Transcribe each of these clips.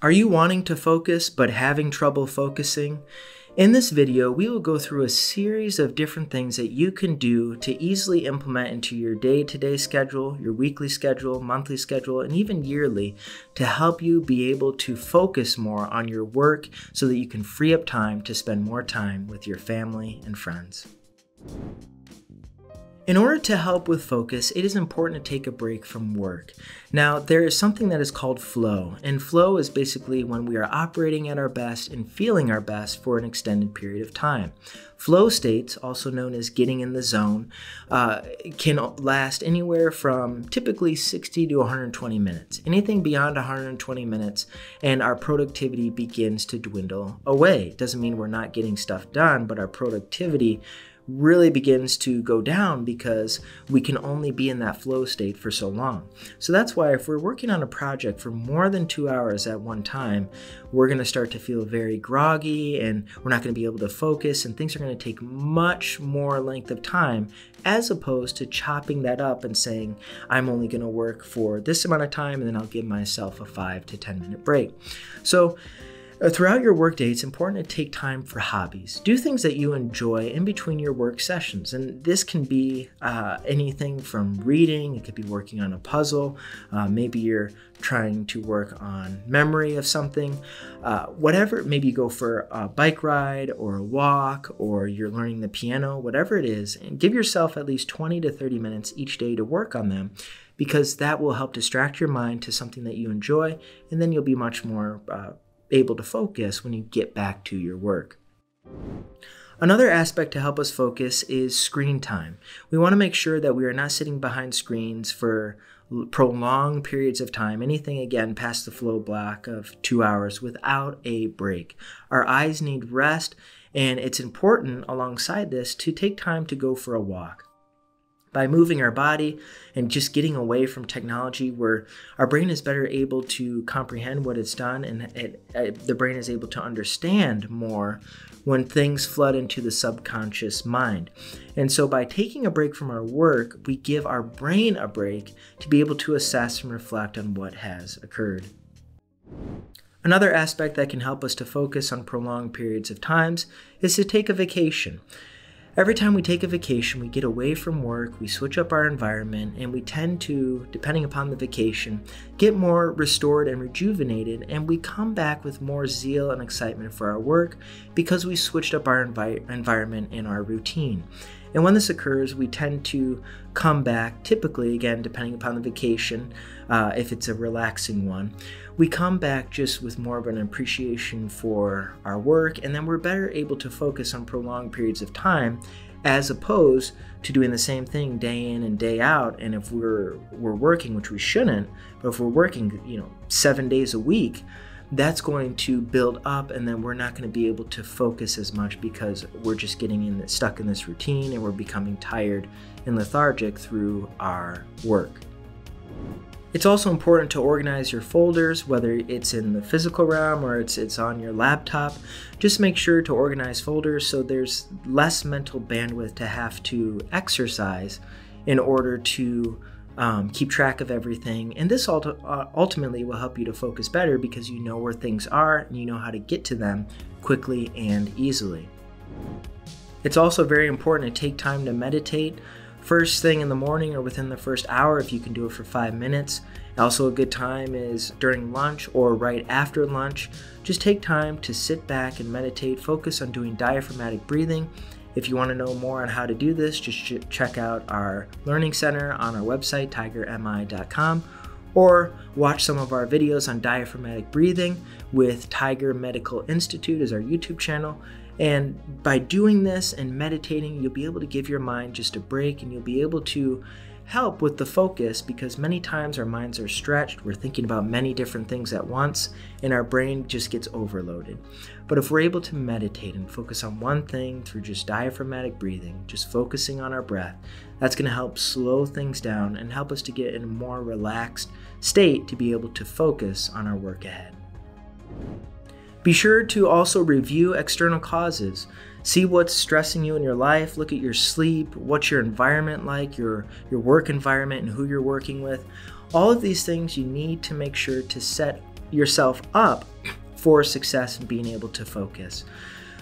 Are you wanting to focus but having trouble focusing? In this video, we will go through a series of different things that you can do to easily implement into your day-to-day schedule, your weekly schedule, monthly schedule, and even yearly to help you be able to focus more on your work so that you can free up time to spend more time with your family and friends. In order to help with focus, it is important to take a break from work. Now, there is something that is called flow, and flow is basically when we are operating at our best and feeling our best for an extended period of time. Flow states, also known as getting in the zone, can last anywhere from typically 60 to 120 minutes. Anything beyond 120 minutes and our productivity begins to dwindle away. It doesn't mean we're not getting stuff done, but our productivity really begins to go down because we can only be in that flow state for so long. So that's why if we're working on a project for more than 2 hours at one time, we're going to start to feel very groggy and we're not going to be able to focus, and things are going to take much more length of time as opposed to chopping that up and saying, I'm only going to work for this amount of time and then I'll give myself a 5 to 10 minute break. So throughout your workday, it's important to take time for hobbies. Do things that you enjoy in between your work sessions. And this can be anything from reading, it could be working on a puzzle, maybe you're trying to work on memory of something, whatever. Maybe you go for a bike ride or a walk, or you're learning the piano, whatever it is, and give yourself at least 20 to 30 minutes each day to work on them, because that will help distract your mind to something that you enjoy, and then you'll be much more able to focus when you get back to your work. Another aspect to help us focus is screen time. We want to make sure that we are not sitting behind screens for prolonged periods of time, anything again past the flow block of 2 hours without a break. Our eyes need rest, and it's important alongside this to take time to go for a walk. By moving our body and just getting away from technology, where our brain is better able to comprehend what it's done, and the brain is able to understand more when things flood into the subconscious mind. And so by taking a break from our work, we give our brain a break to be able to assess and reflect on what has occurred. Another aspect that can help us to focus on prolonged periods of times is to take a vacation. Every time we take a vacation, we get away from work, we switch up our environment, and we tend to, depending upon the vacation, get more restored and rejuvenated, and we come back with more zeal and excitement for our work because we switched up our environment and our routine. And when this occurs, we tend to come back, typically, again, depending upon the vacation, if it's a relaxing one, we come back just with more of an appreciation for our work, and then we're better able to focus on prolonged periods of time as opposed to doing the same thing day in and day out. And if we're working, which we shouldn't, but if we're working, 7 days a week, that's going to build up, and then we're not going to be able to focus as much because we're just getting stuck in this routine and we're becoming tired and lethargic through our work. It's also important to organize your folders, whether it's in the physical realm or it's on your laptop. Just make sure to organize folders so there's less mental bandwidth to have to exercise in order to keep track of everything. And this ultimately will help you to focus better because you know where things are and you know how to get to them quickly and easily. It's also very important to take time to meditate. First thing in the morning or within the first hour, if you can do it for 5 minutes. Also a good time is during lunch or right after lunch. Just take time to sit back and meditate. Focus on doing diaphragmatic breathing. If you want to know more on how to do this, just check out our learning center on our website, tigermi.com, or watch some of our videos on diaphragmatic breathing with Tiger Medical Institute as our YouTube channel. And by doing this and meditating, you'll be able to give your mind just a break, and you'll be able to help with the focus, because many times our minds are stretched, we're thinking about many different things at once, and our brain just gets overloaded. But if we're able to meditate and focus on one thing through just diaphragmatic breathing, just focusing on our breath, that's going to help slow things down and help us to get in a more relaxed state to be able to focus on our work ahead. Be sure to also review external causes. See what's stressing you in your life, look at your sleep, what's your environment like, your work environment and who you're working with. All of these things you need to make sure to set yourself up for success and being able to focus.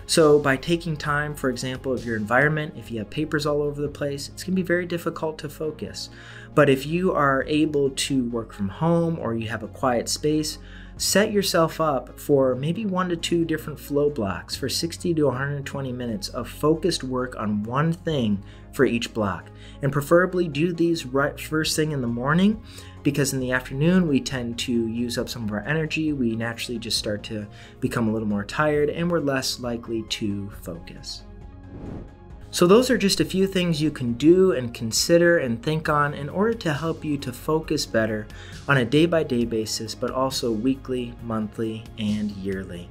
So by taking time, for example, of your environment, if you have papers all over the place, it's going to be very difficult to focus. But if you are able to work from home or you have a quiet space, set yourself up for maybe 1 to 2 different flow blocks for 60 to 120 minutes of focused work on one thing for each block. And preferably do these right first thing in the morning, because in the afternoon we tend to use up some of our energy. We naturally just start to become a little more tired and we're less likely to focus. So those are just a few things you can do and consider and think on in order to help you to focus better on a day-by-day basis, but also weekly, monthly, and yearly.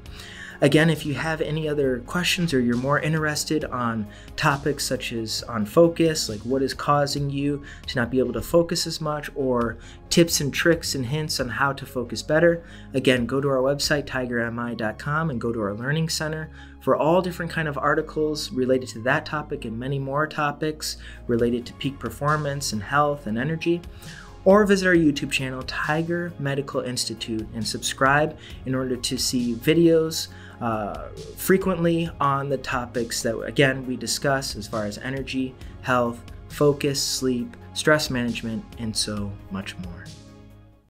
Again, if you have any other questions or you're more interested on topics such as on focus, like what is causing you to not be able to focus as much, or tips and tricks and hints on how to focus better, again, go to our website, tigermi.com, and go to our learning center for all different kind of articles related to that topic and many more topics related to peak performance and health and energy. Or visit our YouTube channel, Tiger Medical Institute, and subscribe in order to see videos frequently on the topics that, again, we discuss as far as energy, health, focus, sleep, stress management, and so much more.